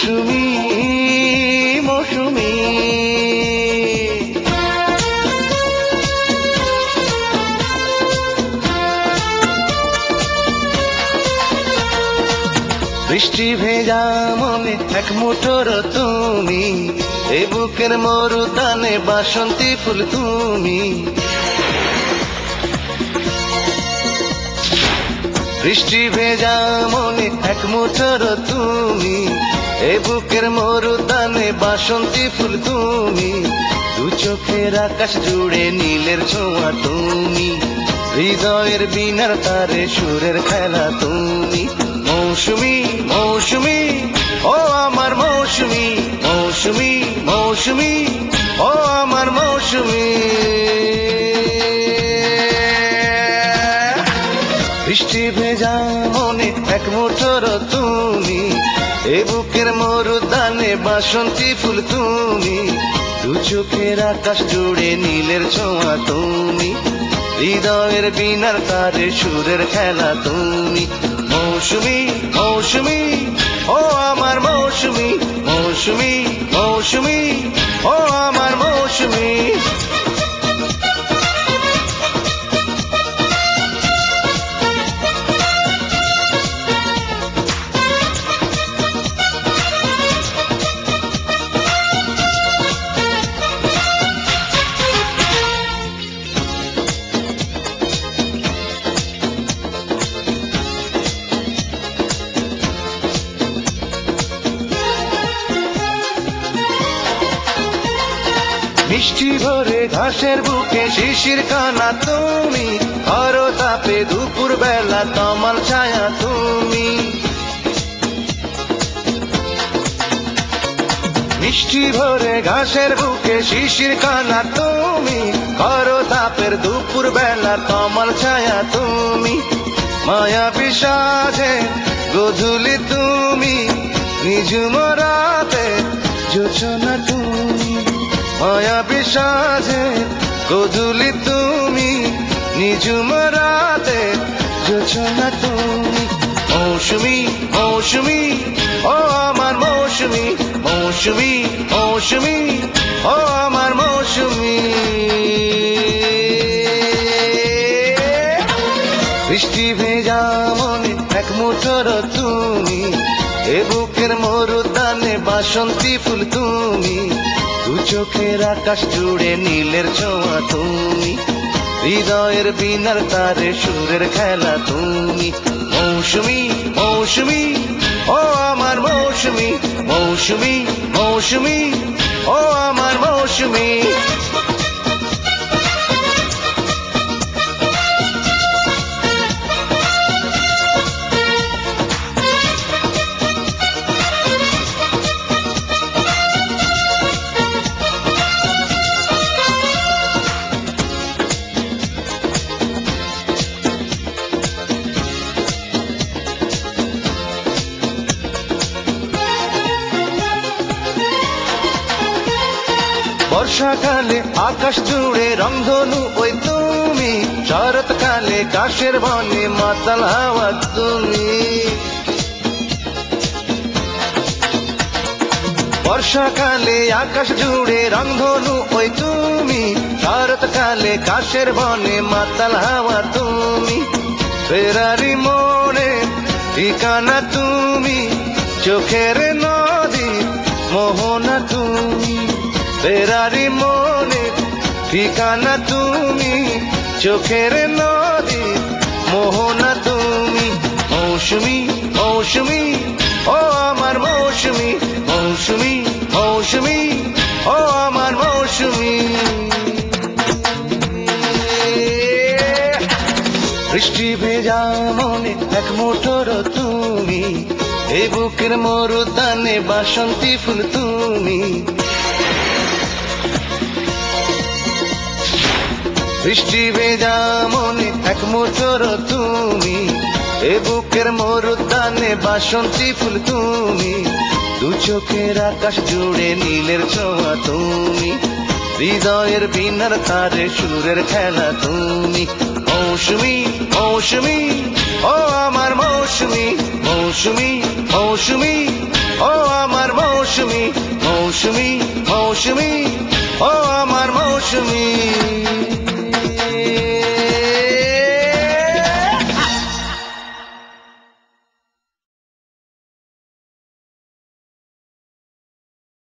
মৌসুমী মৌসুমী বৃষ্টি ভেজা মনে এক মুঠোর তুমি, এ বুকের মরুদানে বাসন্তী ফুল তুমি। বৃষ্টি ভেজা মনে এক মুঠোর তুমি, এ বুকের মরুদানে বাসন্তী ফুল তুমি। দু চোখের আকাশ জুড়ে নীলের ছোঁয়া তুমি, হৃদয়ের বিনার তারে সুরের খেলা তুমি। মৌসুমী মৌসুমী ও আমার মৌসুমী, মৌসুমী মৌসুমী ও আমার মৌসুমী। বৃষ্টি ভেজা মনে এক মুঠোর তুমি, এ বুকের মরুদানে বাসন্তী ফুল তুমি। দু চোখের আকাশ জুড়ে নীলের ছোঁয়া তুমি, হৃদয়ের বিনার তারে সুরের খেলা তুমি। মৌসুমী মৌসুমী ও আমার মৌসুমী, মৌসুমী মৌসুমী ও আমার মৌসুমী। মিষ্টি ভরে ঘাসের বুকে শিশির কানা তুমি, আরো তাপে দুপুর বেলা তমাল ছায়া তুমি। মিষ্টি ভরে ঘাসের বুকে শিশির কানা তুমি, আরো তাপের দুপুর বেলা তমাল ছায়া তুমি। মায়া বিষাদে গোধূলি তুমি, নিঝুম রাতে জোছনা তুমি। মায়া বিষাদে গোধূলি তুমি, নিঝুম রাতে জোছনা তুমি। মৌসুমী মৌসুমী ও আমার মৌসুমী, মৌসুমী মৌসুমী ও আমার মৌসুমী। বৃষ্টি ভেজা মনে এক মুঠোর তুমি, এ বুকের মরুদানে বাসন্তী ফুল তুমি। দু চোখের আকাশ জুড়ে নীলের ছোঁয়া তুমি, হৃদয়ের বিনার তারে সুরের খেলা তুমি। মৌসুমী মৌসুমী ও আমার মৌসুমী, মৌসুমী মৌসুমী ও আমার মৌসুমী। বর্ষাকালে আকাশ জুড়ে রংধনু ওই তুমি, শরৎকালে কাশের বনে মাতাল হাওয়া তুমি। বর্ষাকালে আকাশ জুড়ে রংধনু ওই তুমি, শরৎকালে কাশের বনে মাতাল হাওয়া তুমি। ফেরারি মনে ঠিকানা তুমি, চোখের নদী মোহনা তুমি। ফেরারি মনে ঠিকানা তুমি, চোখের নদী মোহনা তুমি। মৌসুমী মৌসুমী ও আমার মৌসুমী, মৌসুমী মৌসুমী ও আমার মৌসুমী। বৃষ্টি ভেজা মনে এক মুঠোর তুমি, এ বুকের মরুদানে বাসন্তী ফুল তুমি। বৃষ্টি ভেজা মনে এক মুঠোর তুমি, এ বুকের মরুদানে বাসন্তী ফুল তুমি। দু চোখের আকাশ জুড়ে নীলের ছোঁয়া তুমি, হৃদয়ের বিনার তারে সুরের খেলা তুমি। মৌসুমী মৌসুমী ও আমার মৌসুমী মৌসুমী মৌসুমী ও আমার মৌসুমী মৌসুমী মৌসুমী ও আমার মৌসুমী